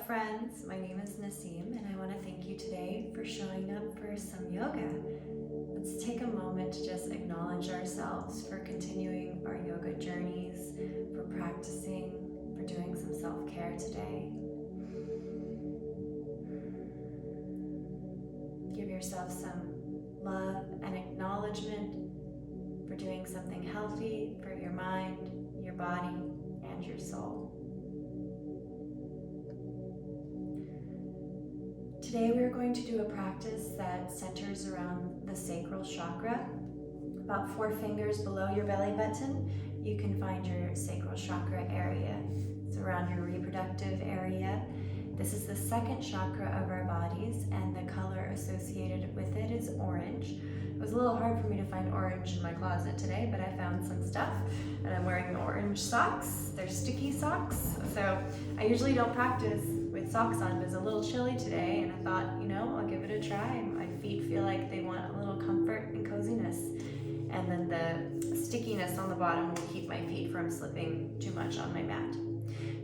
up, friends? My name is Naseem, and I want to thank you today for showing up for some yoga. Let's take a moment to just acknowledge ourselves for continuing our yoga journeys, for practicing, for doing some self-care today. Give yourself some love and acknowledgement for doing something healthy for your mind, your body, and your soul. Today we're going to do a practice that centers around the sacral chakra. About 4 fingers below your belly button, you can find your sacral chakra area. It's around your reproductive area. This is the second chakra of our bodies, and the color associated with it is orange. It was a little hard for me to find orange in my closet today, but I found some stuff, and I'm wearing orange socks. They're sticky socks, so I usually don't practice with socks on, but it's a little chilly today, and I thought, I'll give it a try. My feet feel like they want a little comfort and coziness, and then the stickiness on the bottom will keep my feet from slipping too much on my mat.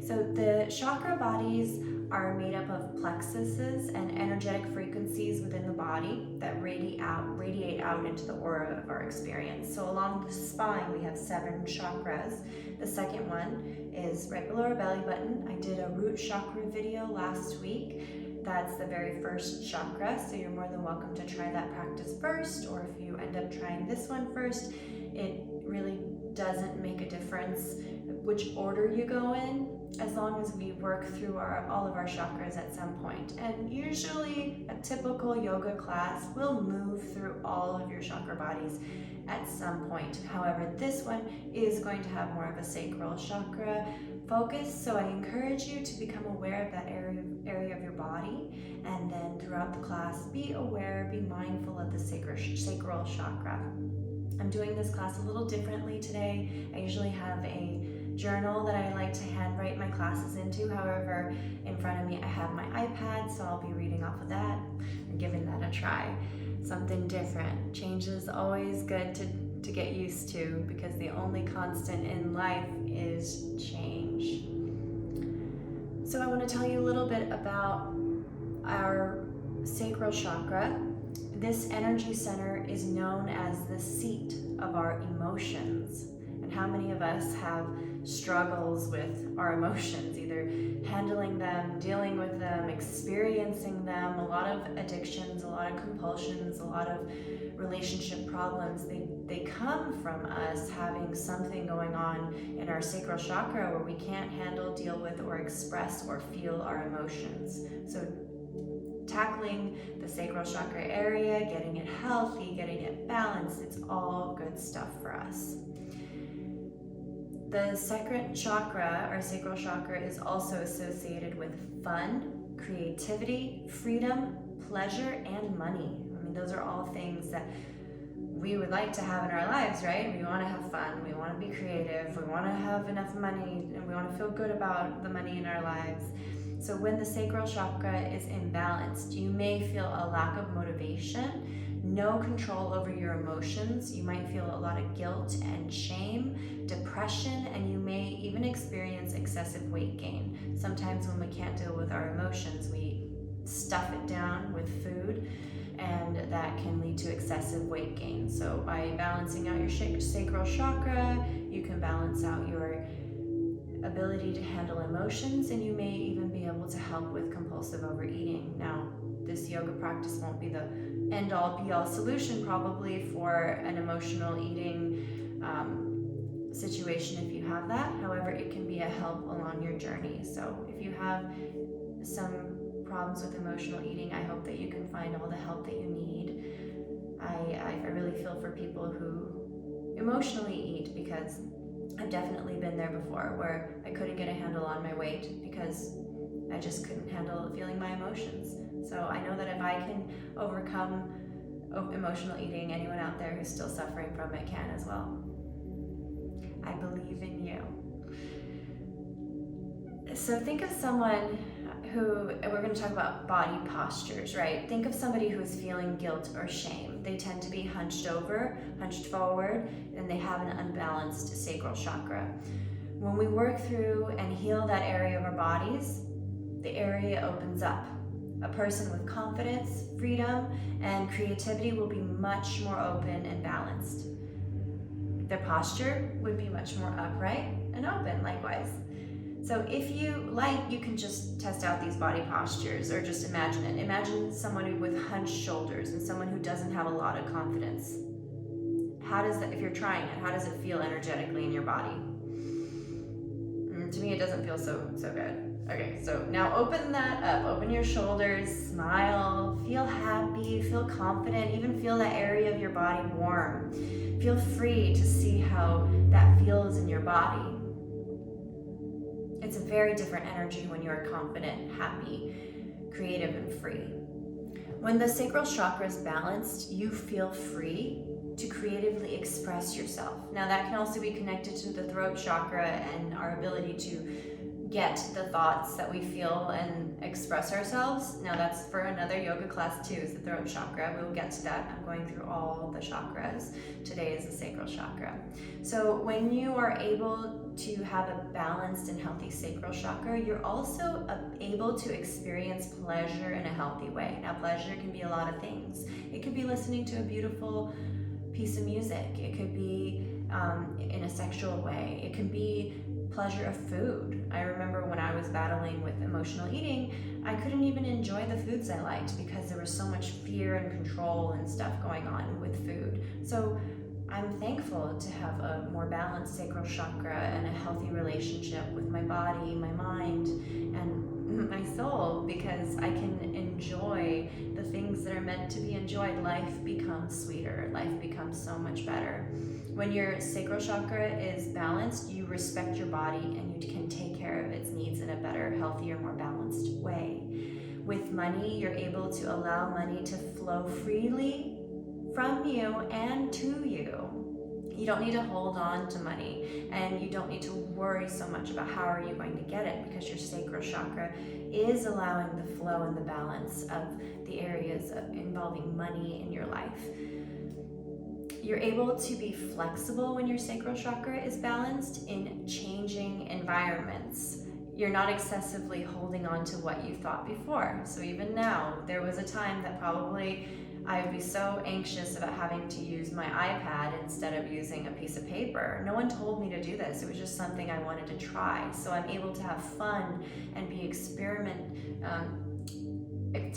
So the chakra bodies are made up of plexuses and energetic frequencies within the body that radiate out into the aura of our experience. So along the spine, we have 7 chakras. The second one is right below our belly button. I did a root chakra video last week. That's the very first chakra, so you're more than welcome to try that practice first, or if you end up trying this one first, it really doesn't make a difference which order you go in, as long as we work through all of our chakras at some point. And usually a typical yoga class will move through all of your chakra bodies at some point. However, this one is going to have more of a sacral chakra focus, so I encourage you to become aware of that area of your body, and then throughout the class, be aware, be mindful of the sacral chakra. I'm doing this class a little differently today. I usually have a journal that I like to handwrite my classes into. However, in front of me I have my iPad, so I'll be reading off of that and giving that a try. Something different. Change is always good to get used to, because the only constant in life is change. So I want to tell you a little bit about our sacral chakra. This energy center is known as the seat of our emotions. And how many of us have struggles with our emotions, either handling them, dealing with them, experiencing them? A lot of addictions, a lot of compulsions, a lot of relationship problems, they come from us having something going on in our sacral chakra where we can't handle, deal with, or express or feel our emotions. So tackling the sacral chakra area, getting it healthy, getting it balanced, it's all good stuff for us. The second chakra, our sacral chakra, is also associated with fun, creativity, freedom, pleasure, and money. I mean, those are all things that we would like to have in our lives, right? We want to have fun, we want to be creative, we want to have enough money, and we want to feel good about the money in our lives. So when the sacral chakra is imbalanced, you may feel a lack of motivation, no control over your emotions. You might feel a lot of guilt and shame, depression, and you may even experience excessive weight gain. Sometimes when we can't deal with our emotions, we stuff it down with food, and that can lead to excessive weight gain. So by balancing out your sacral chakra, you can balance out your ability to handle emotions, and you may even be able to help with compulsive overeating. Now, this yoga practice won't be the end-all be-all solution probably for an emotional eating situation if you have that. However, it can be a help along your journey. So if you have some problems with emotional eating, I hope that you can find all the help that you need. I really feel for people who emotionally eat, because I've definitely been there before, where I couldn't get a handle on my weight because I just couldn't handle feeling my emotions. So I know that if I can overcome emotional eating, anyone out there who's still suffering from it can as well. I believe in you. So think of someone who, we're going to talk about body postures, right? Think of somebody who's feeling guilt or shame. They tend to be hunched over, hunched forward, and they have an unbalanced sacral chakra. When we work through and heal that area of our bodies, the area opens up. A person with confidence, freedom, and creativity will be much more open and balanced. Their posture would be much more upright and open likewise. So if you like, you can just test out these body postures or just imagine it. Imagine someone with hunched shoulders and someone who doesn't have a lot of confidence. How does that, if you're trying it, how does it feel energetically in your body? To me, it doesn't feel so good. Okay, so now open that up. Open your shoulders, smile, feel happy, feel confident, even feel that area of your body warm. Feel free to see how that feels in your body. It's a very different energy when you're confident, happy, creative, and free. When the sacral chakra is balanced, you feel free to creatively express yourself. Now that can also be connected to the throat chakra and our ability to get the thoughts that we feel and express ourselves. Now that's for another yoga class too, is the throat chakra. We'll get to that. I'm going through all the chakras. Today is the sacral chakra. So when you are able to have a balanced and healthy sacral chakra, you're also able to experience pleasure in a healthy way. Now pleasure can be a lot of things. It could be listening to a beautiful piece of music. It could be in a sexual way. It could be pleasure of food. I remember when I was battling with emotional eating, I couldn't even enjoy the foods I liked because there was so much fear and control and stuff going on with food. So I'm thankful to have a more balanced sacral chakra and a healthy relationship with my body, my mind, and my soul, because I can enjoy the things that are meant to be enjoyed. Life becomes sweeter. Life becomes so much better. When your sacral chakra is balanced, you respect your body and you can take care of its needs in a better, healthier, more balanced way. With money, you're able to allow money to flow freely from you and to you. You don't need to hold on to money, and you don't need to worry so much about how are you going to get it, because your sacral chakra is allowing the flow and the balance of the areas involving money in your life. You're able to be flexible when your sacral chakra is balanced in changing environments. You're not excessively holding on to what you thought before. So even now, there was a time that probably I would be so anxious about having to use my iPad instead of using a piece of paper. No one told me to do this. It was just something I wanted to try. So I'm able to have fun and be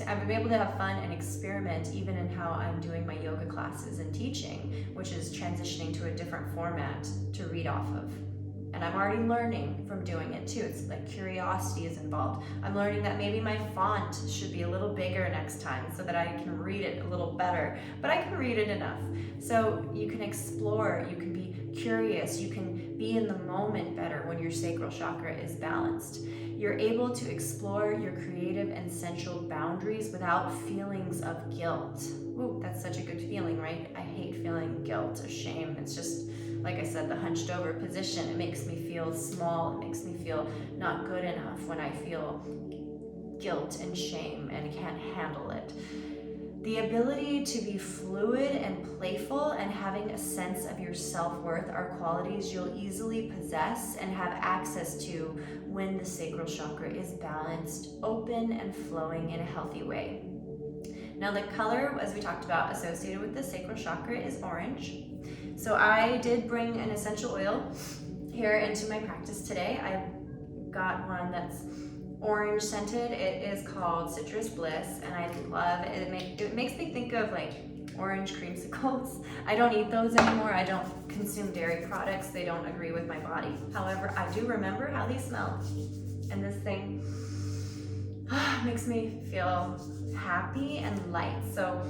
I've been able to have fun and experiment even in how I'm doing my yoga classes and teaching, which is transitioning to a different format to read off of. And I'm already learning from doing it too. It's like curiosity is involved. I'm learning that maybe my font should be a little bigger next time so that I can read it a little better, but I can read it enough. So you can explore, you can be curious, you can be in the moment better when your sacral chakra is balanced. You're able to explore your creative and sensual boundaries without feelings of guilt. Ooh, that's such a good feeling, right? I hate feeling guilt or shame. It's just, like I said, the hunched over position. It makes me feel small. It makes me feel not good enough when I feel guilt and shame and can't handle it. The ability to be fluid and playful and having a sense of your self-worth are qualities you'll easily possess and have access to when the sacral chakra is balanced, open, and flowing in a healthy way. Now the color, as we talked about, associated with the sacral chakra is orange. So I did bring an essential oil here into my practice today. I got one that's orange scented. It is called Citrus Bliss, and I love it. It makes me think of like orange creamsicles. I don't eat those anymore. I don't consume dairy products. They don't agree with my body. However, I do remember how they smell. And this thing makes me feel happy and light. So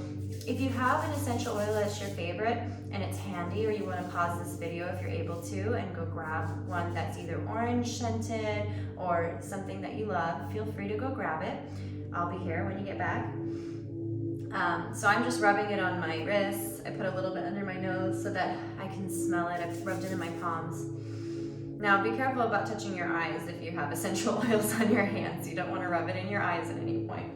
if you have an essential oil that's your favorite and it's handy, or you want to pause this video if you're able to and go grab one that's either orange scented or something that you love, feel free to go grab it. I'll be here when you get back. So I'm just rubbing it on my wrists. I put a little bit under my nose so that I can smell it. I've rubbed it in my palms. Now be careful about touching your eyes if you have essential oils on your hands. You don't want to rub it in your eyes at any point.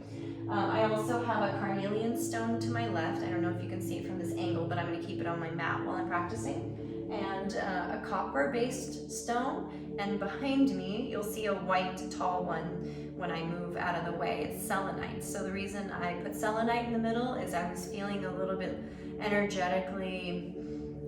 I also have a carnelian stone to my left. I don't know if you can see it from this angle, but I'm going to keep it on my mat while I'm practicing. And a copper-based stone And behind me, you'll see a white tall one when I move out of the way. It's selenite. So the reason I put selenite in the middle is I was feeling a little bit energetically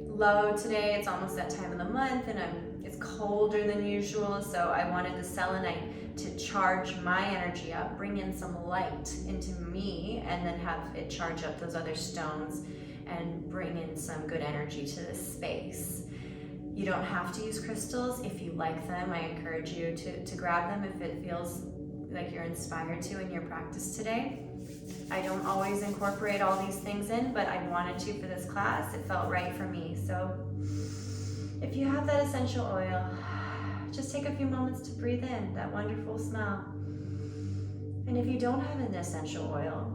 low today. It's almost that time of the month and it's colder than usual. So I wanted the selenite to charge my energy up, bring in some light into me, and then have it charge up those other stones and bring in some good energy to this space. You don't have to use crystals. If you like them, I encourage you to grab them if it feels like you're inspired to in your practice today. I don't always incorporate all these things in, but I wanted to for this class. It felt right for me. So if you have that essential oil, just take a few moments to breathe in that wonderful smell. And if you don't have an essential oil,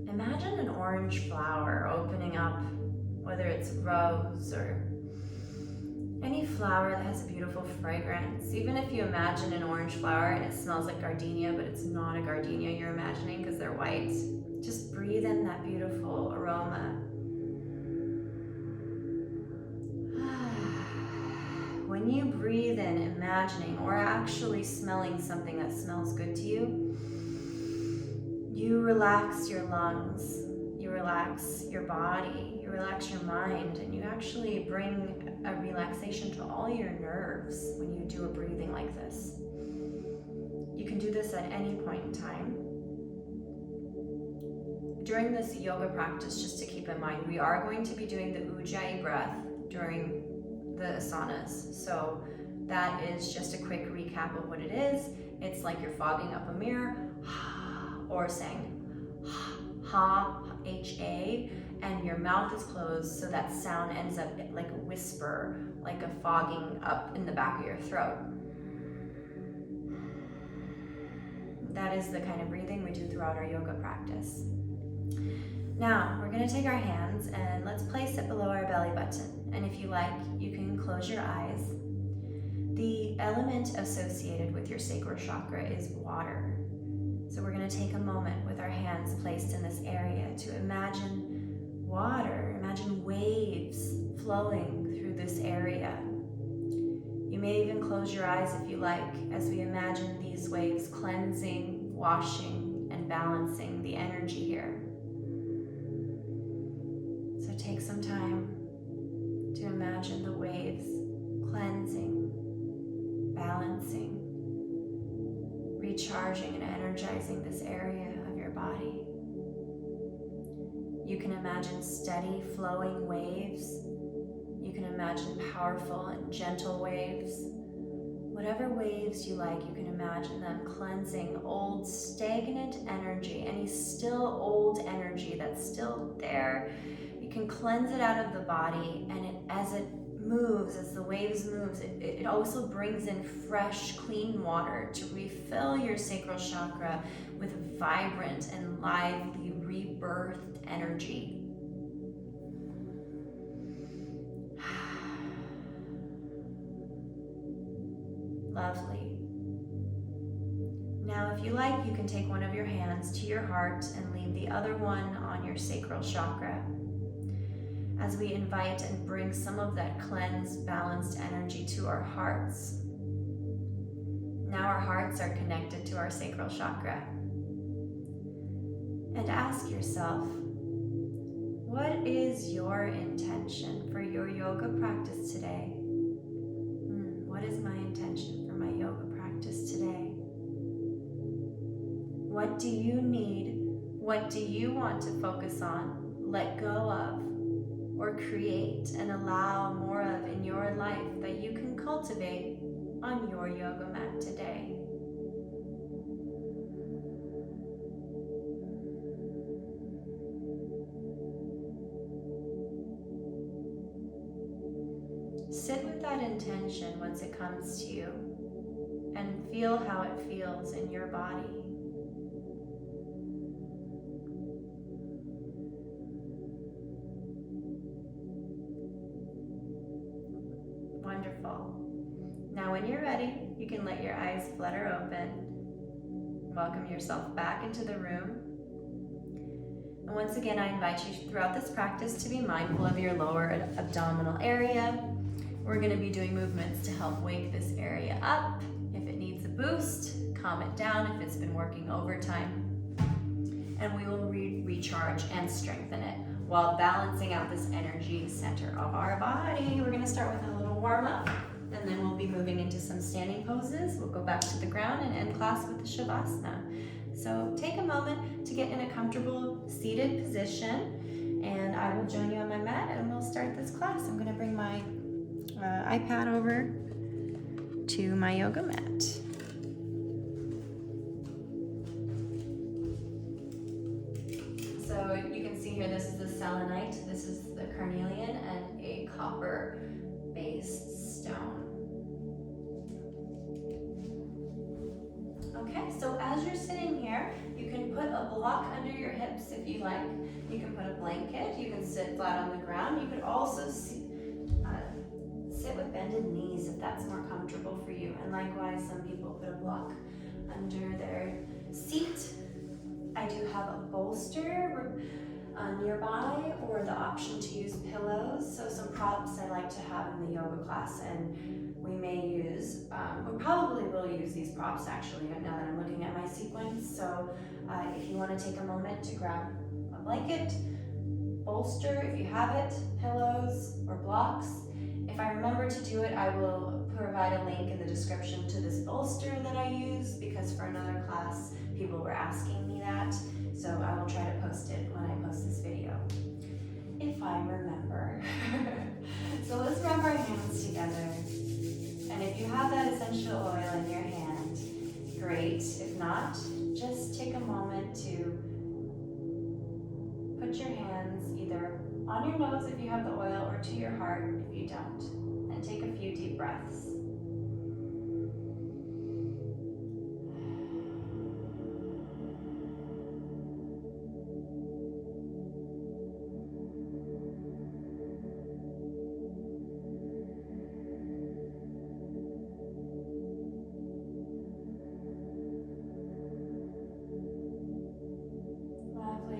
imagine an orange flower opening up, whether it's rose or any flower that has a beautiful fragrance. Even if you imagine an orange flower and it smells like gardenia, but it's not a gardenia you're imagining because they're white, just breathe in that beautiful aroma. When you breathe in, imagining or actually smelling something that smells good to you, you relax your lungs, you relax your body, you relax your mind, and you actually bring a relaxation to all your nerves when you do a breathing like this. You can do this at any point in time. During this yoga practice, just to keep in mind, we are going to be doing the Ujjayi breath during the asanas. So that is just a quick recap of what it is. It's like you're fogging up a mirror, or saying ha, H-A, and your mouth is closed so that sound ends up like a whisper, like a fogging up in the back of your throat. That is the kind of breathing we do throughout our yoga practice. Now, we're going to take our hands and let's place it below our belly button. And if you like, you can close your eyes. The element associated with your sacral chakra is water. So we're going to take a moment with our hands placed in this area to imagine water, imagine waves flowing through this area. You may even close your eyes if you like, as we imagine these waves cleansing, washing, and balancing the energy here. So take some time to imagine the waves cleansing, balancing, recharging and energizing this area of your body. You can imagine steady flowing waves. You can imagine powerful and gentle waves. Whatever waves you like, you can imagine them cleansing old stagnant energy, any still old energy that's still there. You can cleanse it out of the body, and as it moves, as the waves moves, it also brings in fresh, clean water to refill your sacral chakra with vibrant and lively rebirthed energy. Lovely. Now, if you like, you can take one of your hands to your heart and leave the other one on your sacral chakra, as we invite and bring some of that cleansed, balanced energy to our hearts. Now our hearts are connected to our sacral chakra. And ask yourself, what is your intention for your yoga practice today? What is my intention for my yoga practice today? What do you need? What do you want to focus on, let go of, or create and allow more of in your life that you can cultivate on your yoga mat today? Sit with that intention once it comes to you and feel how it feels in your body. Wonderful. Now when you're ready, you can let your eyes flutter open. Welcome yourself back into the room. And once again, I invite you throughout this practice to be mindful of your lower abdominal area. We're going to be doing movements to help wake this area up. If it needs a boost, calm it down if it's been working overtime. And we will recharge and strengthen it while balancing out this energy center of our body. We're going to start with a little warm up, and then we'll be moving into some standing poses. We'll go back to the ground and end class with the Shavasana. So take a moment to get in a comfortable seated position, and I will join you on my mat and we'll start this class. I'm going to bring my iPad over to my yoga mat. So you can see here, this is the selenite, this is the carnelian, and a copper-based stone. Okay, so as you're sitting here, you can put a block under your hips if you like. You can put a blanket, you can sit flat on the ground. You could also sit with bended knees if that's more comfortable for you. And likewise, some people put a block under their seat. I do have a bolster nearby, or the option to use pillows. So some props I like to have in the yoga class, and we may use, we probably will use these props actually now that I'm looking at my sequence. So if you want to take a moment to grab a blanket, bolster if you have it, pillows or blocks. If I remember to do it, I will provide a link in the description to this bolster that I use, because for another class, people were asking me that. So I will try to post it when I post this video, if I remember. So let's rub our hands together. And if you have that essential oil in your hand, great. If not, just take a moment to put your hands either on your nose if you have the oil, or to your heart if you don't. And take a few deep breaths.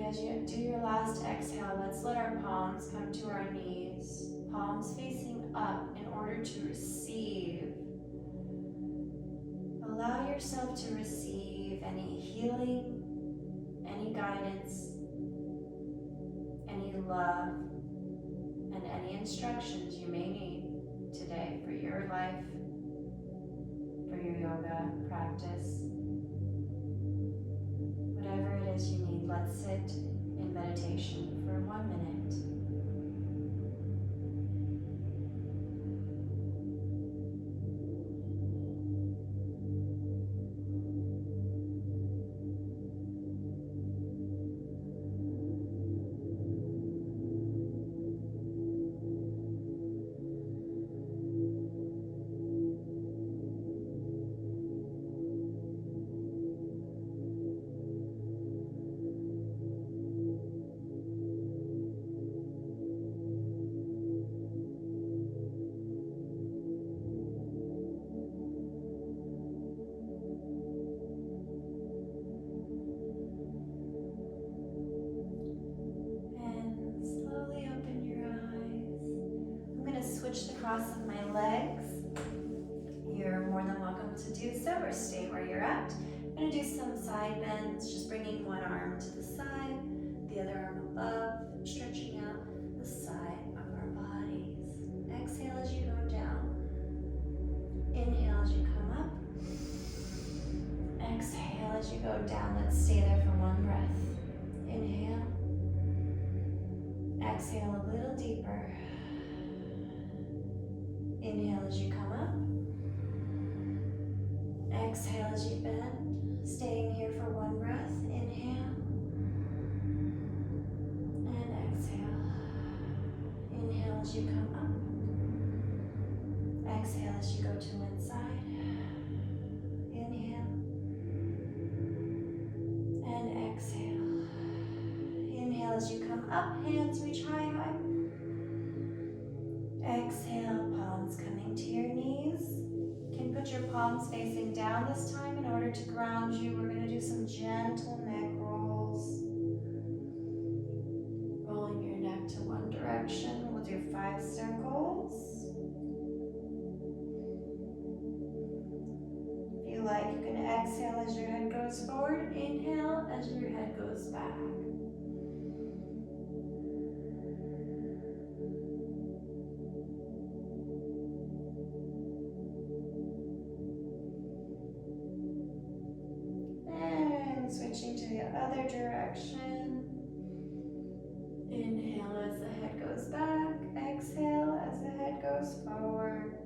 As you do your last exhale, let's let our palms come to our knees, palms facing up, in order to receive. Allow yourself to receive any healing, any guidance, any love, and any instructions you may need today for your life, for your yoga practice. Whatever it is you need, let's sit in meditation for 1 minute. Switch the cross of my legs. You're more than welcome to do so, or stay where you're at. I'm going to do some side bends, just bringing one arm to the side, the other arm above, stretching out the side of our bodies. Exhale as you go down. Inhale as you come up. Exhale as you go down. Let's stay there for one breath. Inhale. Exhale a little deeper. Inhale as you come up. Exhale as you bend. Staying here for one breath. Inhale. And exhale. Inhale as you come up. Exhale as you go to one side. Inhale. And exhale. Inhale as you come up. Hands reach high, high. Exhale, palms coming to your knees. You can put your palms facing down this time in order to ground you. We're going to do some gentle neck rolls. Rolling your neck to one direction. We'll do 5 circles. head goes back. And switching to the other direction. Inhale as the head goes back. Exhale as the head goes forward.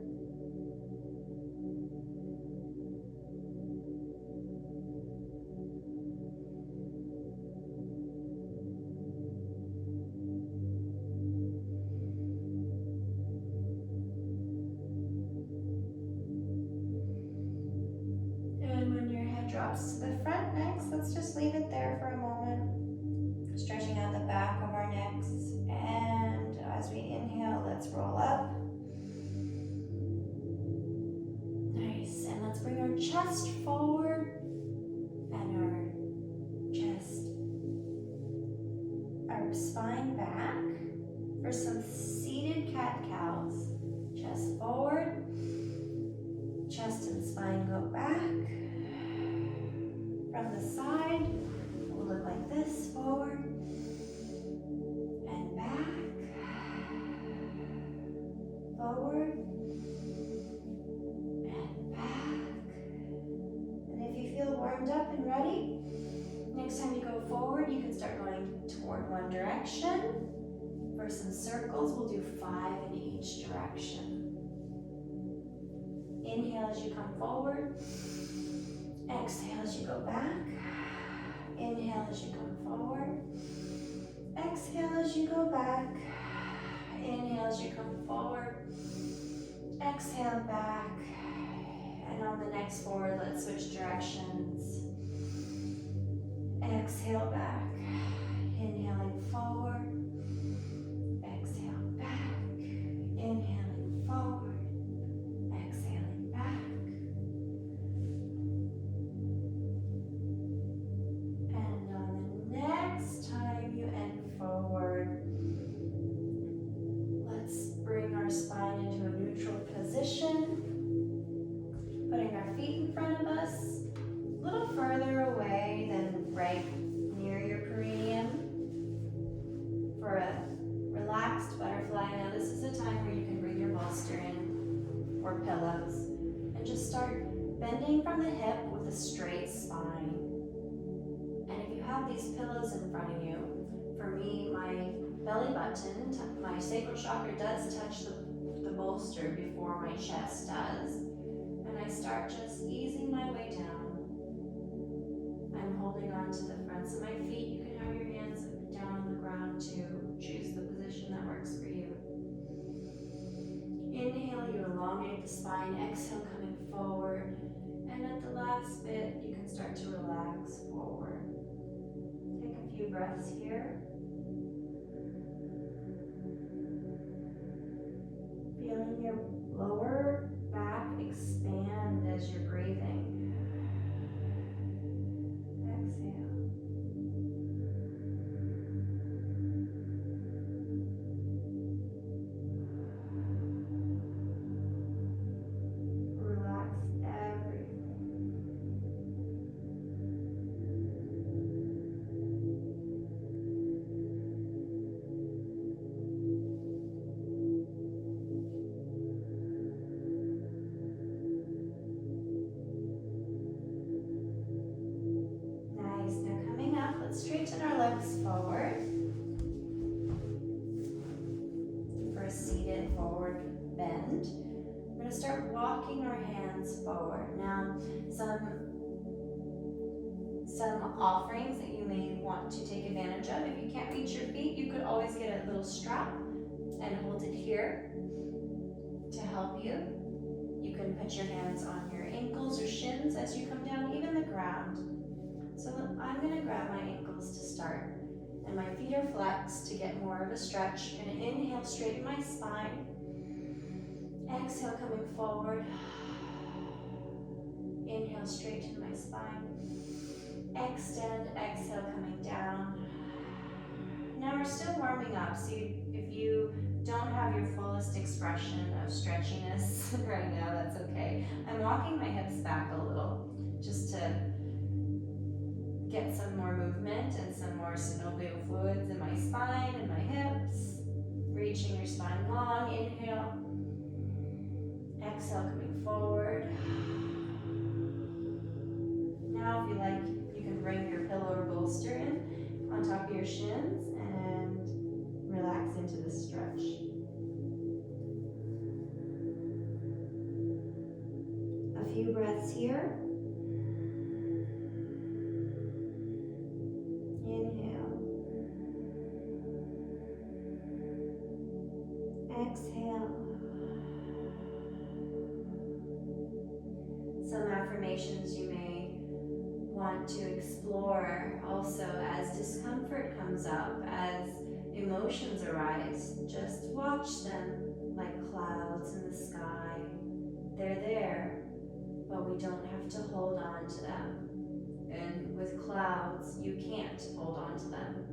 And when your head drops to the front next, let's just leave it there for a moment. Stretching out the back of our necks. And as we inhale, let's roll up. Nice. And let's bring our chest forward and our spine back for some seated cat-cows. Chest forward, chest and spine go back. From the side, it will look like this, forward and back, forward and back. And if you feel warmed up and ready, next time you go forward, you can start going toward one direction. For some circles, we'll do 5 in each direction. Inhale as you come forward. Exhale as you go back. Inhale as you come forward. Exhale as you go back. Inhale as you come forward. Exhale back. And on the next forward, let's switch directions. Exhale back. Inhaling forward. Exhale back. Inhaling forward. Exhaling back. And on the next time you end forward, let's bring our spine into a neutral position. Putting our feet in front of us, a little further away than right near your perineum. For a relaxed butterfly, now this is a time where you can bring your bolster in or pillows and just start bending from the hip with a straight spine. And if you have these pillows in front of you, for me, my belly button, my sacral chakra does touch the bolster before my chest does. And I start just easing my way down. I'm holding on to the fronts of my feet. You can have your hands down on the ground too. Choose the position that works for you. Inhale, you elongate the spine. Exhale, coming forward. And at the last bit, you can start to relax forward. Take a few breaths here. Feeling your lower back expand as you're breathing. Exhale. Relax everything. Let's straighten our legs forward for a seated forward bend. We're going to start walking our hands forward. Now, some offerings that you may want to take advantage of. If you can't reach your feet, you could always get a little strap and hold it here to help you. You can put your hands on your ankles or shins as you come down, even the ground. So I'm going to grab my ankles to start, and my feet are flexed to get more of a stretch. I'm going to inhale, straighten my spine. Exhale, coming forward. Inhale, straighten my spine. Extend, exhale, coming down. Now we're still warming up, so if you don't have your fullest expression of stretchiness right now, that's okay. I'm walking my hips back a little, just to get some more movement and some more synovial fluids in my spine and my hips. Reaching your spine long, inhale. Exhale, coming forward. Now if you like, you can bring your pillow or bolster in on top of your shins and relax into the stretch. A few breaths here. Inhale. Exhale. Some affirmations you may want to explore also as discomfort comes up, as emotions arise. Just watch them like clouds in the sky. They're there, but we don't have to hold on to them. And with clouds, you can't hold on to them.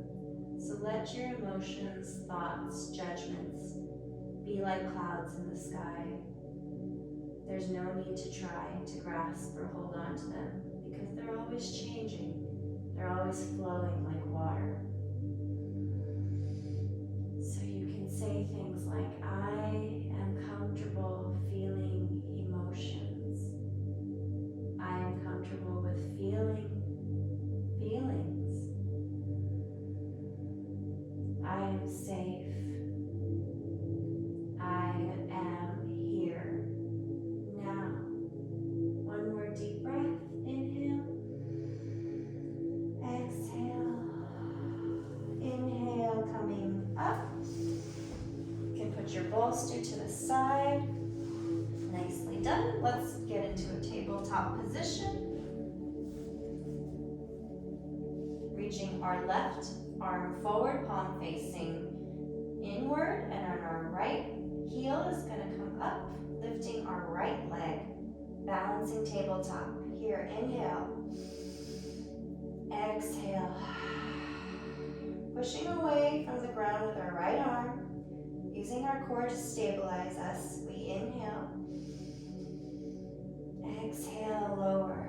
So let your emotions, thoughts, judgments be like clouds in the sky. There's no need to try to grasp or hold on to them because they're always changing. They're always flowing like water. So you can say things like, I am comfortable feeling emotions. I am comfortable with feeling feelings. I am safe. I am here now. One more deep breath. Inhale. Exhale. Inhale, coming up. You can put your bolster to the side. Nicely done. Let's get into a tabletop position. Reaching our left arm forward, palm facing inward, and on our right heel is going to come up, lifting our right leg, balancing tabletop. Here, inhale, exhale, pushing away from the ground with our right arm, using our core to stabilize us. We inhale, exhale, lower.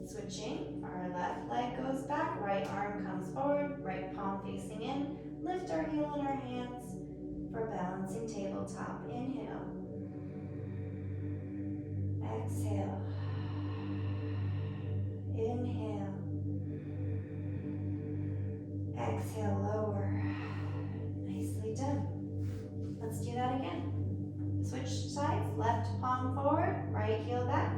Switching, our left leg goes back, right arm comes forward, right palm facing in. Lift our heel in our hands for balancing tabletop. Inhale. Exhale. Inhale. Exhale, lower. Nicely done. Let's do that again. Switch sides, left palm forward, right heel back.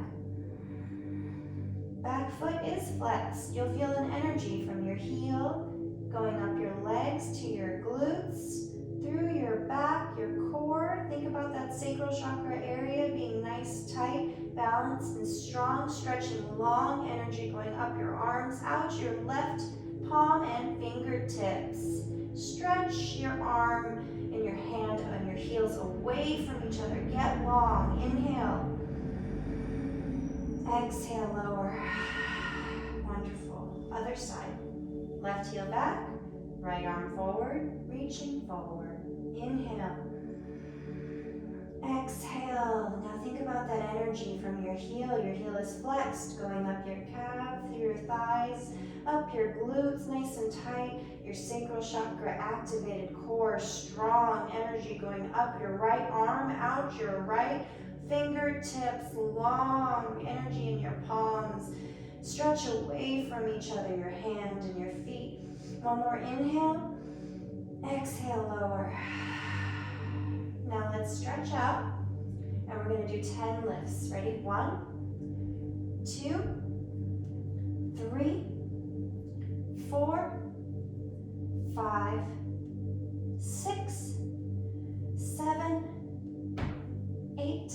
Back foot is flexed. You'll feel an energy from your heel going up your legs to your glutes, through your back, your core. Think about that sacral chakra area being nice, tight, balanced, and strong. Stretching long energy going up your arms, out your left palm and fingertips. Stretch your arm and your hand and your heels away from each other. Get long. Inhale. Exhale, lower. Wonderful. Other side. Left heel back, right arm forward, reaching forward. Inhale. Exhale. Now think about that energy from your heel. Your heel is flexed, going up your calf, through your thighs, up your glutes, nice and tight. Your sacral chakra activated, core strong, energy going up your right arm, out your right fingertips, long energy in your palms. Stretch away from each other, your hand and your feet. One more inhale. Exhale, lower. Now let's stretch out. And we're going to do 10 lifts. Ready? 1, 2, 3, 4, 5, 6, 7, 8,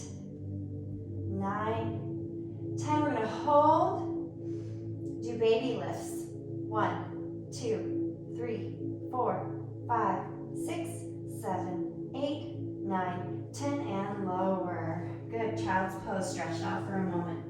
9, 10. We're going to hold. Do baby lifts. 1, 2, 3, 4, 5, 6, 7, 8, 9, 10, and lower. Good. Child's pose. Stretch out for a moment.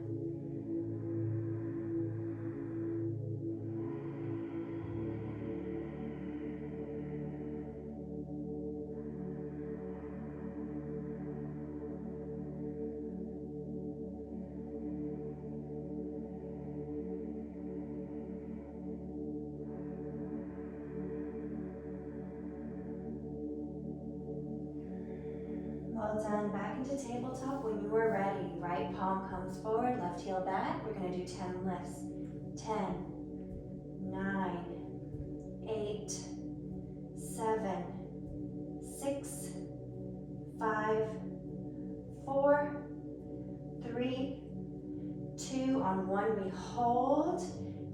Well done. Back into tabletop when you are ready. Right palm comes forward, left heel back. We're going to do 10 lifts. 10, 9, 8, 7, 6, 5, 4, 3, 2. On 1 we hold.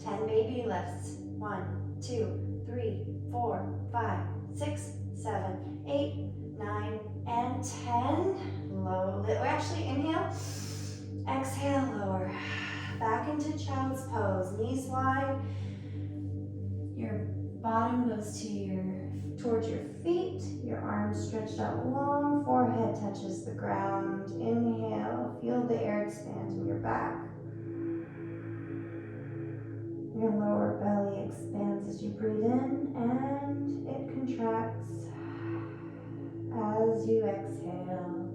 10 baby lifts. 1, 2, 3, 4, 5, 6, 7, 8, 9, and 10. Low, actually inhale, exhale, lower. Back into child's pose, knees wide. Your bottom goes towards your feet, your arms stretched out long, forehead touches the ground. Inhale, feel the air expand in your back. Your lower belly expands as you breathe in, and it contracts as you exhale.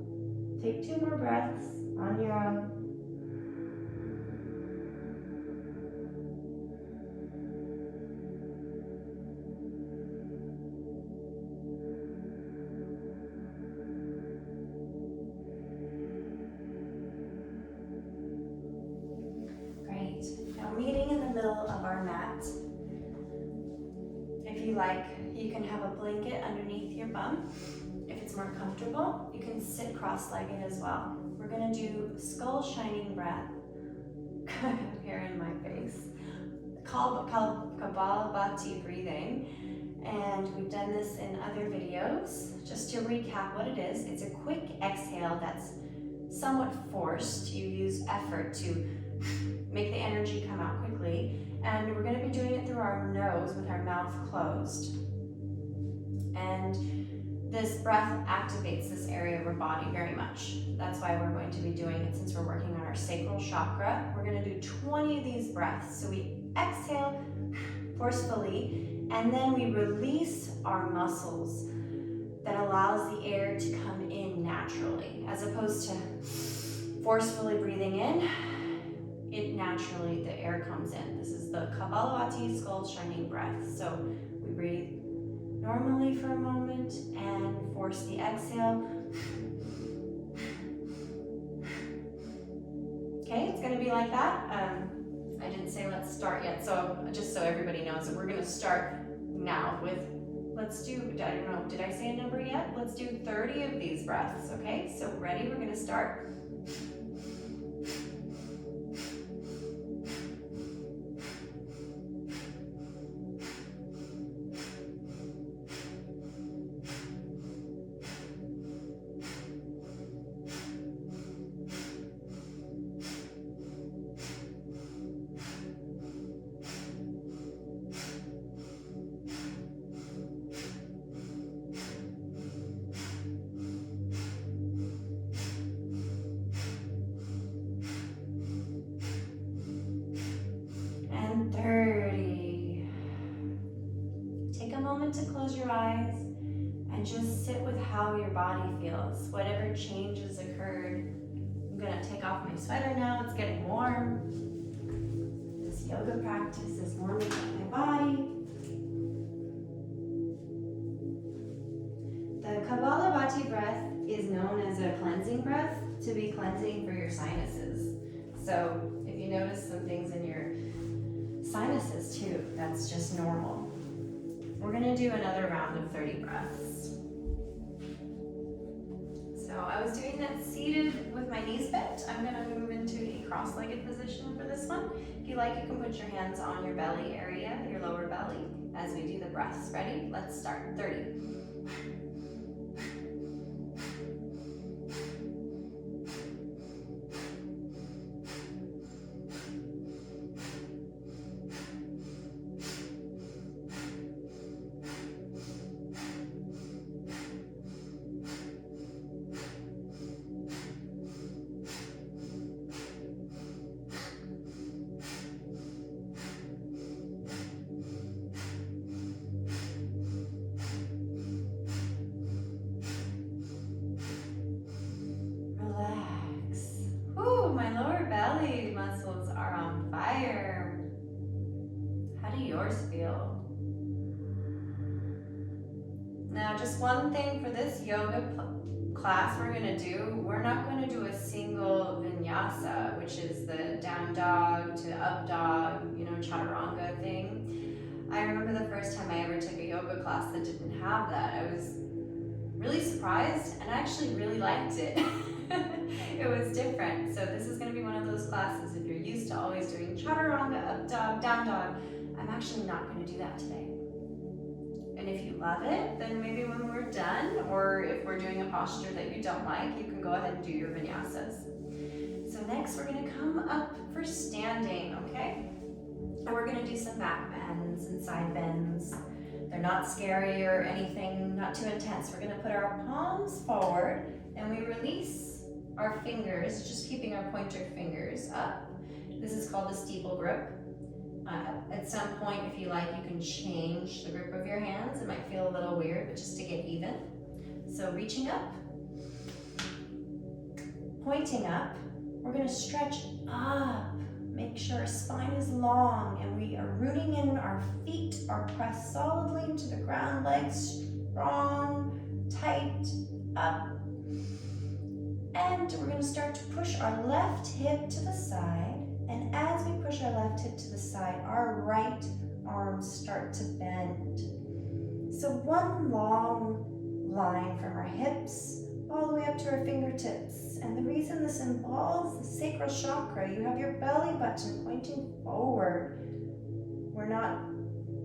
Take 2 more breaths on your own. Great. Now meeting in the middle of our mat. If you like, you can have a blanket underneath your bum. If it's more comfortable, you can sit cross-legged as well. We're going to do skull shining breath. Hair in my face. Called Kapalabhati breathing. And we've done this in other videos. Just to recap what it is, it's a quick exhale that's somewhat forced. You use effort to make the energy come out quickly. And we're going to be doing it through our nose with our mouth closed. And this breath activates this area of our body very much. That's why we're going to be doing it since we're working on our sacral chakra. We're going to do 20 of these breaths. So we exhale forcefully, and then we release our muscles that allows the air to come in naturally, as opposed to forcefully breathing in. It naturally, the air comes in. This is the Kapalabhati skull shining breath. So we breathe normally for a moment and force the exhale. Okay, it's gonna be like that. I didn't say let's start yet, so just so everybody knows that we're gonna start now with, let's do, I don't know, did I say a number yet? Let's do 30 of these breaths, okay? So ready, we're gonna start. And 30. Take a moment to close your eyes and just sit with how your body feels. Whatever changes occurred. I'm gonna take off my sweater now, it's getting warm. This yoga practice is warming up my body. The Kapalabhati breath is known as a cleansing breath to be cleansing for your sinuses. So if you notice some things in your sinuses too, that's just normal. We're gonna do another round of 30 breaths. So I was doing that seated with my knees bent. I'm gonna move into a cross-legged position for this one. If you like, you can put your hands on your belly area, your lower belly, as we do the breaths. Ready? Let's start. 30. Muscles are on fire. How do yours feel? Now, just one thing for this yoga class we're gonna do, we're not gonna do a single vinyasa, which is the down dog to up dog, you know, chaturanga thing. I remember the first time I ever took a yoga class that didn't have that. I was really surprised and I actually really liked it. It was different. So this is gonna be one of those classes, if you're used to always doing chaturanga, up dog, down dog, I'm actually not gonna do that today. And if you love it, then maybe when we're done, or if we're doing a posture that you don't like, you can go ahead and do your vinyasas. So next we're gonna come up for standing, okay? And we're gonna do some back bends and side bends. They're not scary or anything, not too intense. We're gonna put our palms forward and we release our fingers, just keeping our pointer fingers up. This is called the steeple grip. At some point, if you like, you can change the grip of your hands. It might feel a little weird, but just to get even. So reaching up, pointing up, we're gonna stretch up. Make sure our spine is long and we are rooting in, our feet are pressed solidly into the ground, legs strong, tight, up. And we're gonna start to push our left hip to the side. And as we push our left hip to the side, our right arms start to bend. So one long line from our hips all the way up to our fingertips. And the reason this involves the sacral chakra, you have your belly button pointing forward. We're not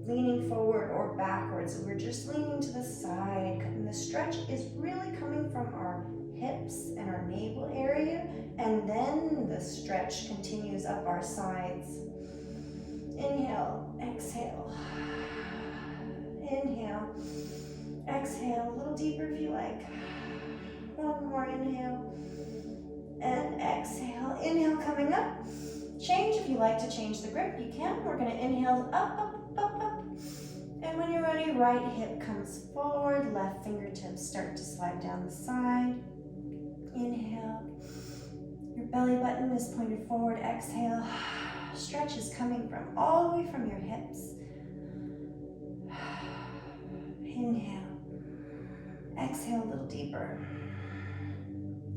leaning forward or backwards, we're just leaning to the side. And the stretch is really coming from our hips and our navel area, and then the stretch continues up our sides. Inhale, exhale. Inhale, exhale, a little deeper if you like. One more inhale and exhale. Inhale coming up. Change if you like to change the grip, you can. We're gonna inhale up, up, up, up. And when you're ready, right hip comes forward, left fingertips start to slide down the side. Inhale. Your belly button is pointed forward. Exhale. Stretch is coming from all the way from your hips. Inhale. Exhale a little deeper.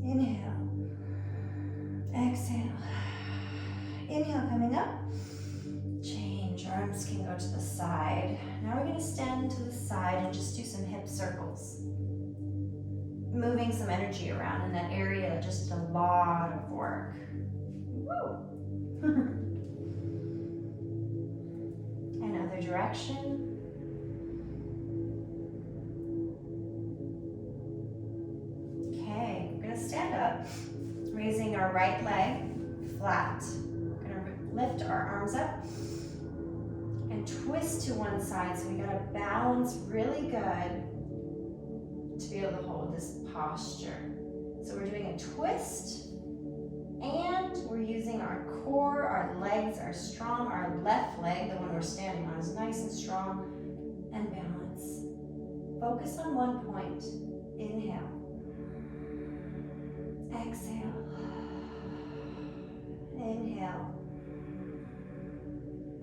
Inhale. Exhale. Inhale coming up. Change. Arms can go to the side. Now we're going to stand to the side and just do some hip circles. Moving some energy around in that area, just a lot of work. Woo! Another direction. Okay, we're gonna stand up, raising our right leg flat. We're gonna lift our arms up and twist to one side, so we gotta balance really good to be able to hold this posture. So we're doing a twist and we're using our core, our legs are strong, our left leg, the one we're standing on, is nice and strong and balance. Focus on one point. Inhale. Exhale. Inhale.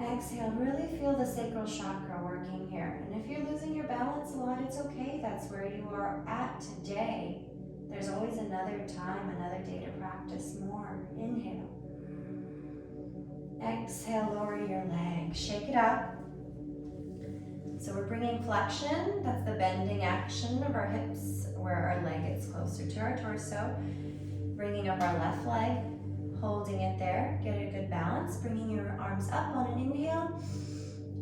Exhale. Really feel the sacral chakra working here. And if you're losing your balance a lot, it's okay. That's where you are at today. There's always another time, another day to practice more. Inhale. Exhale, lower your leg. Shake it up. So we're bringing flexion. That's the bending action of our hips, where our leg gets closer to our torso. Bringing up our left leg, holding it there. Get a good balance. Bringing your arms up on an inhale.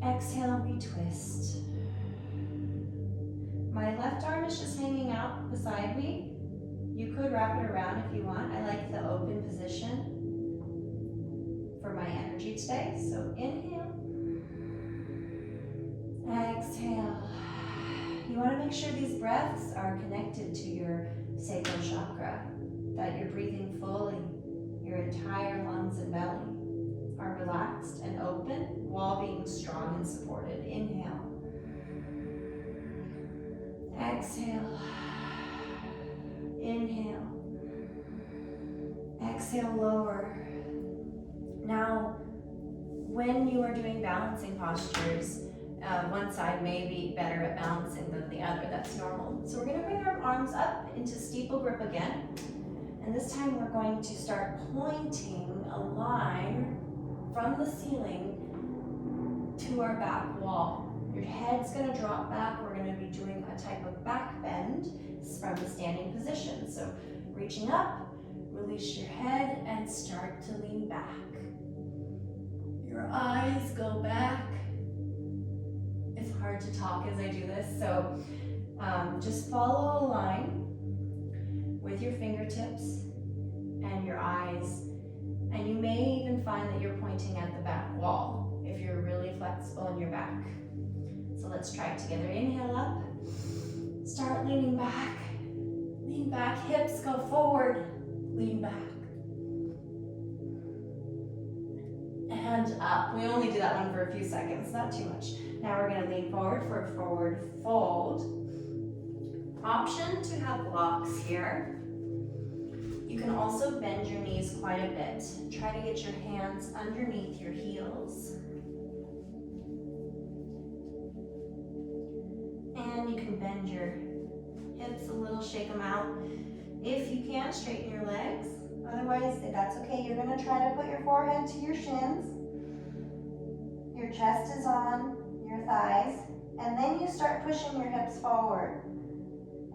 Exhale, we twist. My left arm is just hanging out beside me. You could wrap it around if you want. I like the open position for my energy today. So inhale. Exhale. You want to make sure these breaths are connected to your sacral chakra, that you're breathing fully. Your entire lungs and belly are relaxed and open while being strong and supported. Inhale. Exhale. Inhale. Exhale, lower. Now, when you are doing balancing postures, One side may be better at balancing than the other, that's normal. So we're gonna bring our arms up into steeple grip again. And this time we're going to start pointing a line from the ceiling to our back wall. Your head's gonna drop back. We're gonna be doing a type of back bend from the standing position. So reaching up, release your head and start to lean back. Your eyes go back. It's hard to talk as I do this, so just follow a line with your fingertips and your eyes. And you may even find that you're pointing at the back wall if you're really flexible in your back. So let's try it together. Inhale up, start leaning back, hips go forward, lean back. And up. We only do that one for a few seconds, not too much. Now we're gonna lean forward for a forward fold. Option to have blocks here. You can also bend your knees quite a bit. Try to get your hands underneath your heels. And you can bend your hips a little, shake them out. If you can't, straighten your legs. Otherwise, that's okay. You're gonna try to put your forehead to your shins. Your chest is on your thighs. And then you start pushing your hips forward.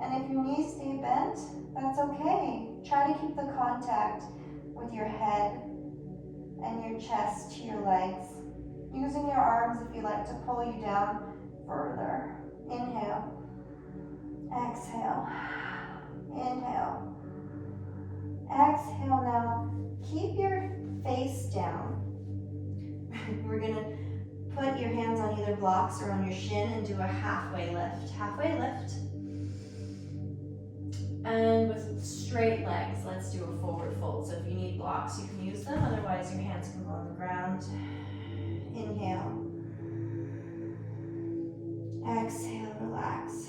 And if your knees stay bent, that's okay. Try to keep the contact with your head and your chest to your legs. Using your arms if you like to pull you down further. Inhale. Exhale. Inhale. Exhale. Now keep your face down. We're gonna put your hands on either blocks or on your shin and do a halfway lift. Halfway lift. And with straight legs, let's do a forward fold. So if you need blocks, you can use them. Otherwise, your hands can go on the ground. Inhale. Exhale, relax.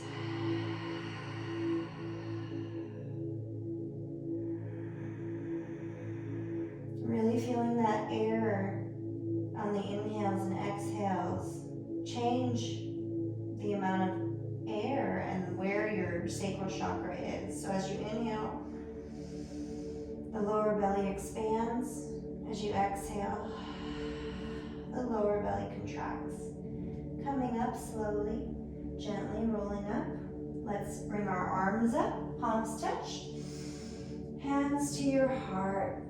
Really feeling that air on the inhales and exhales change the amount of air and where your sacral chakra is. So as you inhale, the lower belly expands. As you exhale, the lower belly contracts. Coming up slowly, gently rolling up. Let's bring our arms up, palms touch, hands to your heart.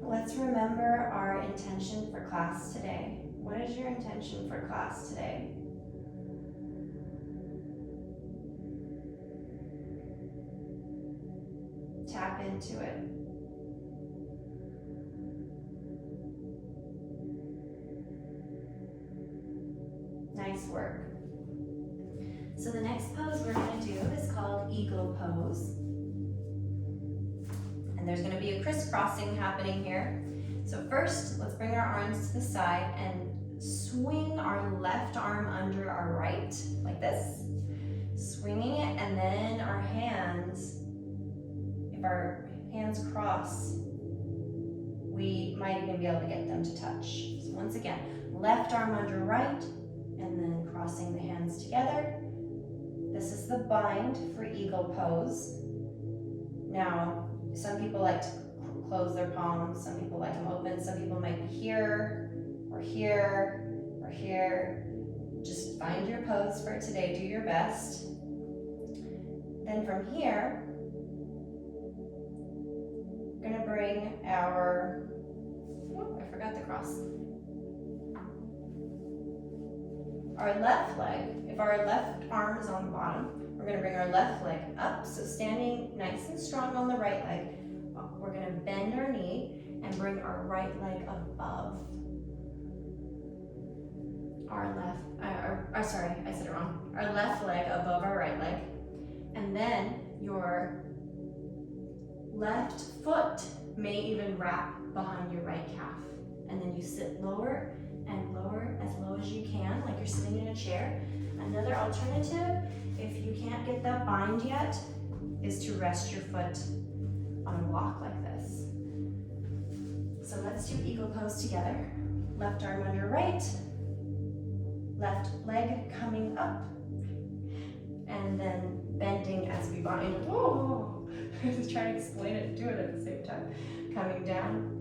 Let's remember our intention for class today. What is your intention for class today? Tap into it. Nice work. So the next pose we're going to do is called eagle pose. And there's going to be a crisscrossing happening here. So first, let's bring our arms to the side and swing our left arm under our right, like this. Swinging it, and then our hands, if our hands cross, we might even be able to get them to touch. So once again, left arm under right, and then crossing the hands together. This is the bind for eagle pose. Now, some people like to close their palms, some people like them open, some people might be here, or here, or here. Just find your pose for today, do your best. Then from here, we're gonna bring our, I forgot the cross. Our left leg, if our left arm is on the bottom, we're gonna bring our left leg up. So standing nice and strong on the right leg, we're gonna bend our knee and bring our right leg above our left, sorry, I said it wrong. Our left leg above our right leg. And then your left foot may even wrap behind your right calf. And then you sit lower and lower, as low as you can, like you're sitting in a chair. Another alternative, if you can't get that bind yet, is to rest your foot on a block like this. So let's do eagle pose together. Left arm under right, Left leg coming up. And then bending as we bind. Whoa! Just trying to explain it and do it at the same time. Coming down.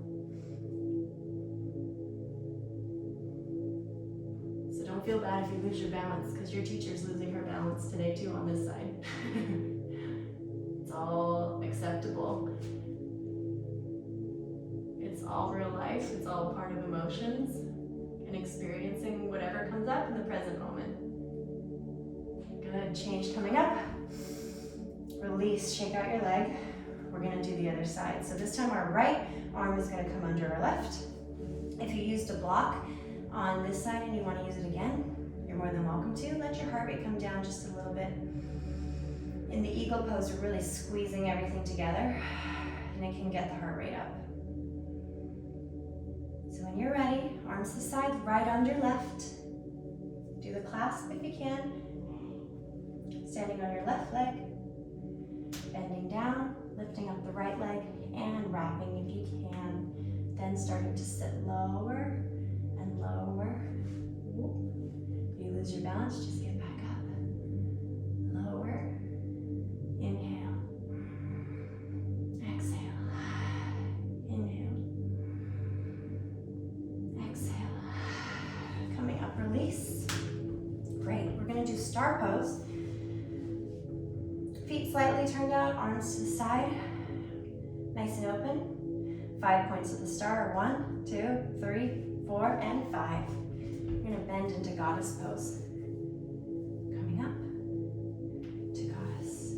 So don't feel bad if you lose your balance, because your teacher's losing her balance today too on this side. It's all acceptable. It's all real life. It's all part of emotions and experiencing whatever comes up in the present moment. Good, change coming up. Release, shake out your leg. We're gonna do the other side. So this time our right arm is gonna come under our left. If you used a block on this side and you wanna use it again, you're more than welcome to. Let your heart rate come down just a little bit. In the eagle pose, we're really squeezing everything together, and it can get the heart rate up. So when you're ready, arms to the side, right under left. Do the clasp if you can. Standing on your left leg, bending down, lifting up the right leg, and wrapping if you can. Then starting to sit lower and lower. If you lose your balance, just get back up. Lower. Inhale. Exhale. Inhale. Exhale. Coming up, release. Great. We're going to do star pose. Feet slightly turned out, arms to the side. Nice and open. 5 points of the star. 1, 2, 3, 4, and 5. You're going to bend into goddess pose. Coming up to goddess.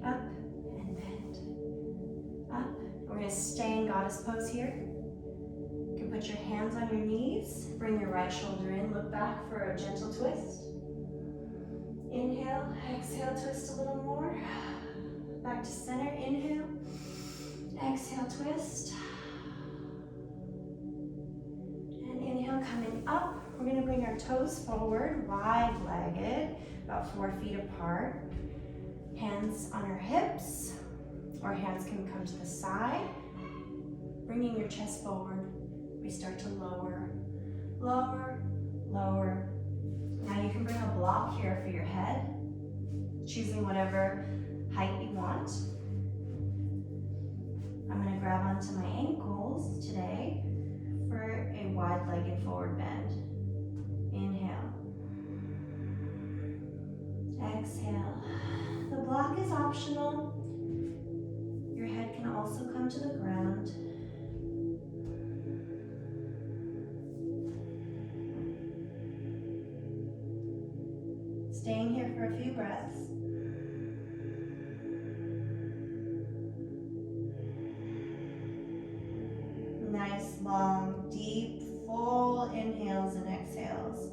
Up and bend. Up. We're going to stay in goddess pose here. You can put your hands on your knees. Bring your right shoulder in. Look back for a gentle twist. Inhale. Exhale. Twist a little more. Back to center. Inhale. Exhale. Twist. And inhale. Coming up. We're going to bring our toes forward. Wide-legged. About 4 feet apart. Hands on our hips. Or hands can come to the side. Bringing your chest forward. We start to lower, lower, lower. Now you can bring a block here for your head, choosing whatever height you want. I'm going to grab onto my ankles today for a wide-legged forward bend. Inhale. Exhale. The block is optional. Your head can also come to the ground. Staying here for a few breaths. Nice, long, deep, full inhales and exhales.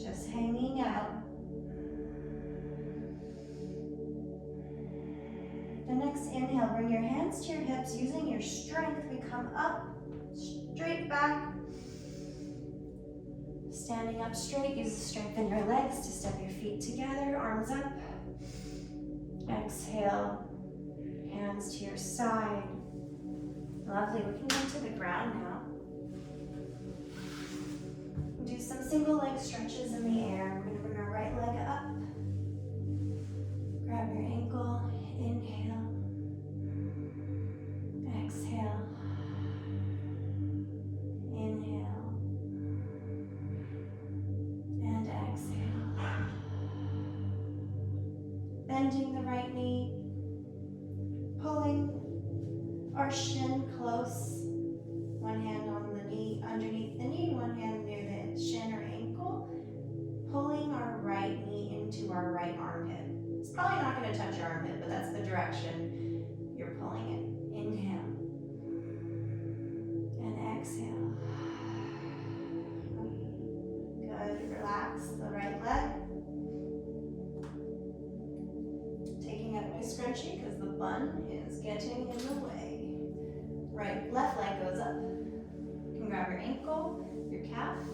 Just hanging out. The next inhale, bring your hands to your hips. Using your strength, we come up. Straight back. Standing up straight, use the strength in your legs to step your feet together, arms up. Exhale, hands to your side. Lovely, we can go to the ground now. Do some single leg stretches in the air. We're going to bring our right leg up. Grab your ankle, inhale. Exhale. Inhale and exhale. Bending the right knee, pulling our shin close. One hand on the knee, underneath the knee, one hand near the shin or ankle. Pulling our right knee into our right armpit. It's probably not going to touch your armpit, but that's the direction you're pulling it. Inhale and exhale. Relax the right leg. Taking out my scrunchie because the bun is getting in the way. Left leg goes up. You can grab your ankle, your calf.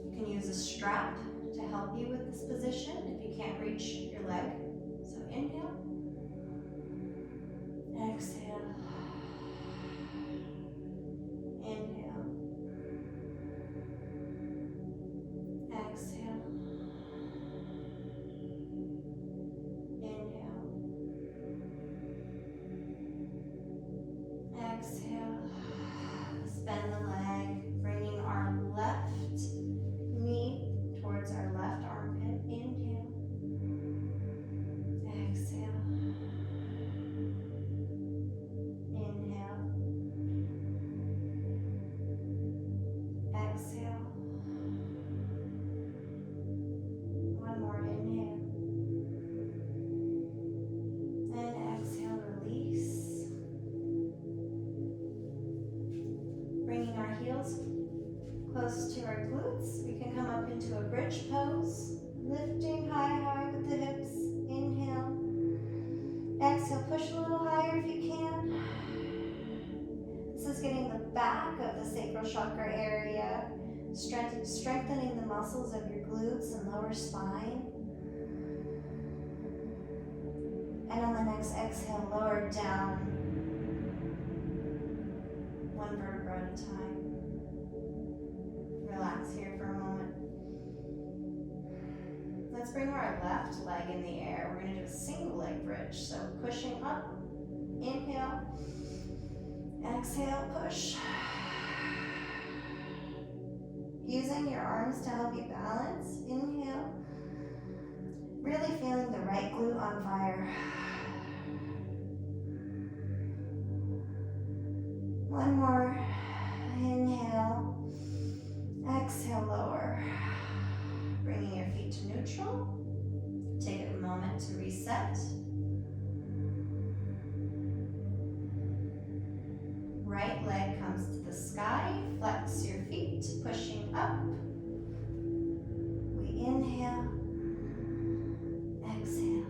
You can use a strap to help you with this position if you can't reach your leg. So inhale, exhale, inhale, exhale, inhale, exhale. Bend the leg, bringing our left knee towards our left armpit. Inhale, exhale, inhale, exhale. One more inhale, and exhale, release. Bringing our heels close to our glutes, we can come up into a bridge pose, lifting high with the hips. Inhale, exhale, push a little higher if you can. This is getting the back of the sacral chakra area, strengthening the muscles of your glutes and lower spine. And on the next exhale, lower down, one vertebra at a time. Relax here for a moment. Let's bring our left leg in the air. We're going to do a single leg bridge. So pushing up, inhale, exhale, push. Using your arms to help you balance. Inhale. Really feeling the right glute on fire. One more. Inhale. Exhale, lower. Bringing your feet to neutral. Take a moment to reset. Right leg comes to the sky. Flex your feet, pushing up. We inhale. Exhale.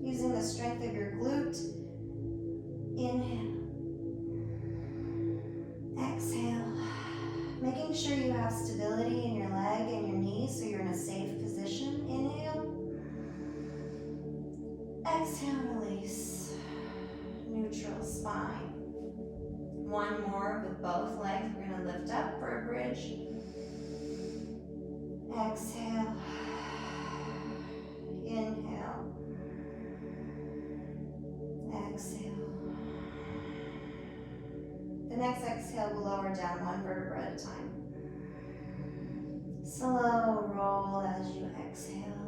Using the strength of your glute. Inhale. Exhale. Making sure you have stability in your leg and your knees so you're in a safe position. Inhale. Exhale, release. Neutral spine. One more with both legs. We're going to lift up for a bridge. Exhale. Inhale. Exhale. The next exhale will lower down one vertebra at a time. Slow roll as you exhale.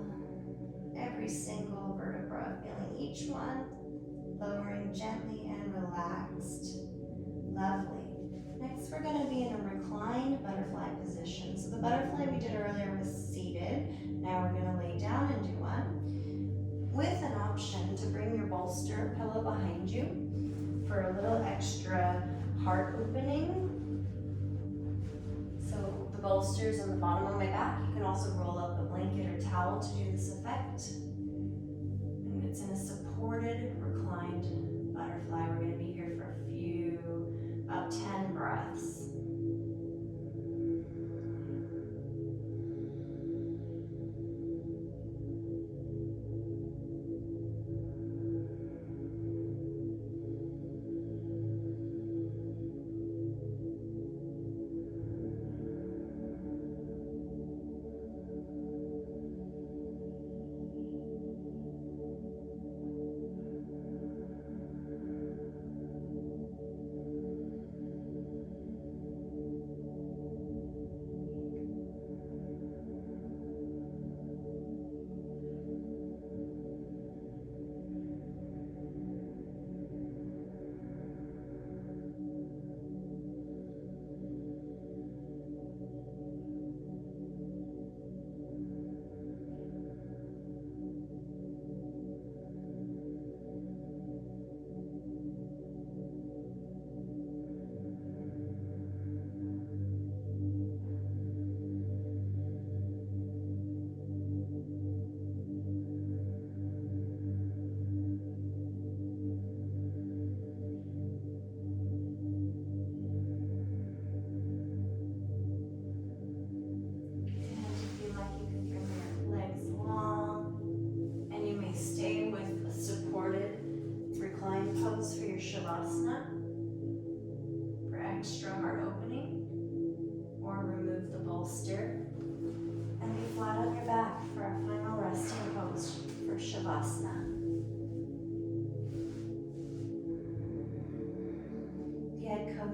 Every single vertebra, feeling each one, lowering gently and relaxed. Lovely. Next, we're going to be in a reclined butterfly position. So the butterfly we did earlier was seated. Now we're going to lay down and do one, with an option to bring your bolster pillow behind you for a little extra heart opening. So the bolster's on the bottom of my back. You can also roll up a blanket or towel to do this effect. And it's in a supported, reclined butterfly. We're going to be here for a few, about 10 breaths.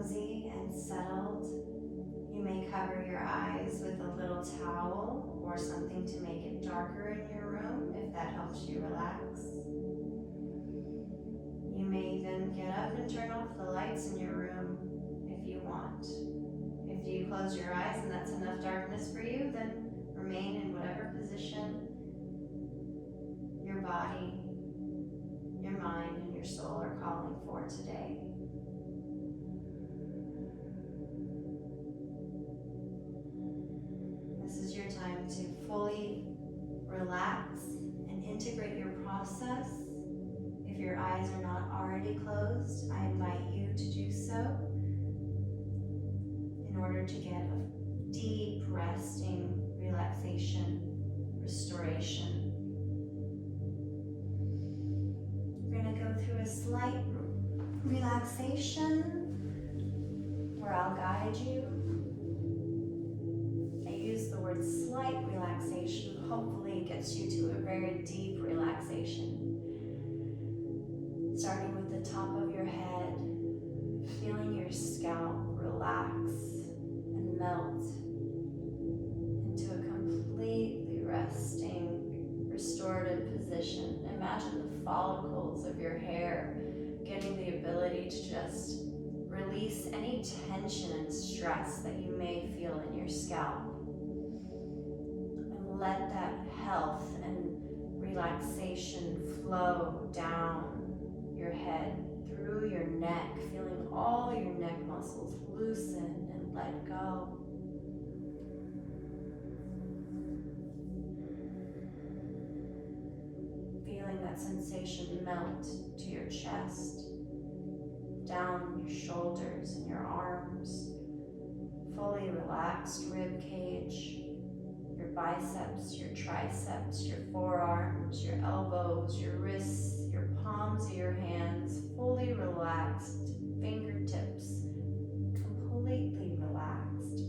cozy and settled, you may cover your eyes with a little towel or something to make it darker in your room if that helps you relax. You may then get up and turn off the lights in your room if you want. If you close your eyes and that's enough darkness for you, then remain in whatever position your body, your mind, and your soul are calling for today. This is your time to fully relax and integrate your process. If your eyes are not already closed, I invite you to do so in order to get a deep, resting, relaxation, restoration. We're going to go through a slight relaxation where I'll guide you. I use the word slight relaxation. Hopefully it gets you to a very deep relaxation. Starting with the top of your head, feeling your scalp relax and melt into a completely resting, restorative position. Imagine the follicles of your hair getting the ability to just release any tension and stress that you may feel in your scalp. And let that health and relaxation flow down your head, through your neck, feeling all your neck muscles loosen and let go. Feeling that sensation melt to your chest, down your shoulders and your arms, fully relaxed rib cage, your biceps, your triceps, your forearms, your elbows, your wrists, your palms of your hands, fully relaxed, fingertips, completely relaxed,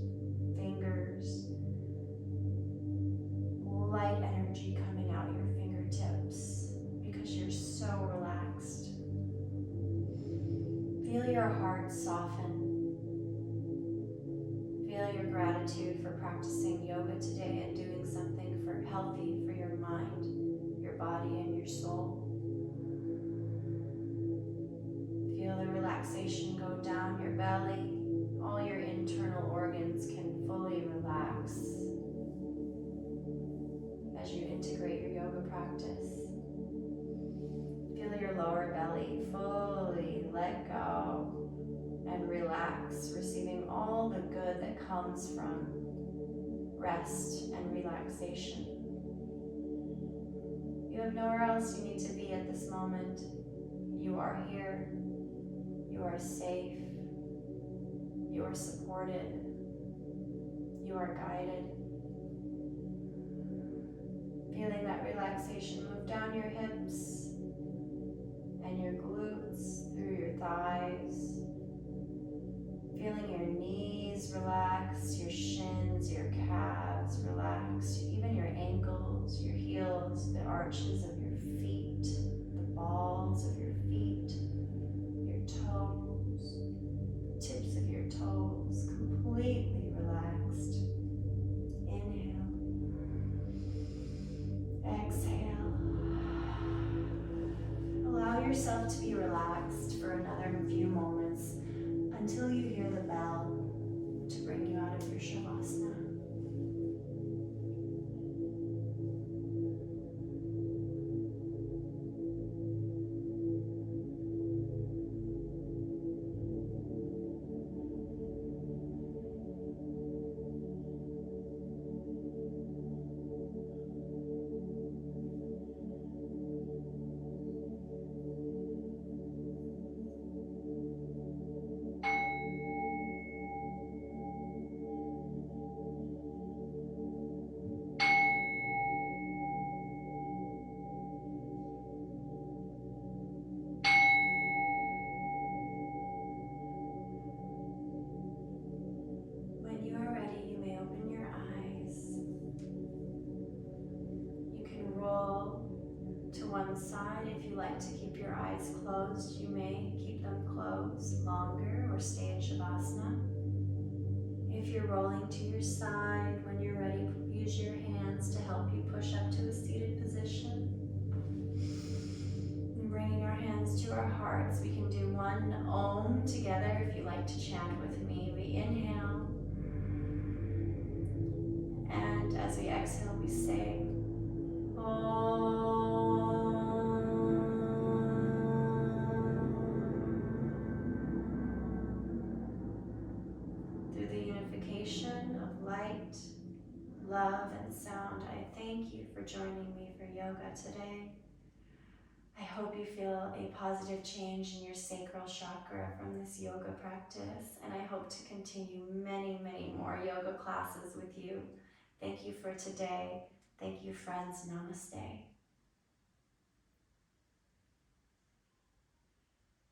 fingers, light energy coming out your fingertips because you're so relaxed. Feel your heart soften. Feel your gratitude for practicing yoga today and doing something healthy for your mind, your body, and your soul. Feel the relaxation go down your belly. All your internal organs can fully relax as you integrate your yoga practice. Feel your lower belly fully let go and relax, receiving all the good that comes from rest and relaxation. You have nowhere else you need to be at this moment. You are here. You are safe. You are supported. You are guided. Feeling that relaxation move down your hips and your glutes, through your thighs. Feeling your knees relax, your shins, your calves relax, even your ankles, your heels, the arches of your feet, the balls of your feet, your toes, the tips of your toes, completely relaxed. Inhale. Exhale. Allow yourself to be relaxed for another few moments until you hear the bell to bring you out of your Shavasana. one side. If you like to keep your eyes closed, you may keep them closed longer or stay in Shavasana. If you're rolling to your side, when you're ready, use your hands to help you push up to a seated position. And bringing our hands to our hearts, we can do one Om together if you like to chant with me. We inhale, and as we exhale, we say Om. Through the unification of light, love, and sound, I thank you for joining me for yoga today. I hope you feel a positive change in your sacral chakra from this yoga practice, and I hope to continue many, many more yoga classes with you. Thank you for today. Thank you, friends. Namaste.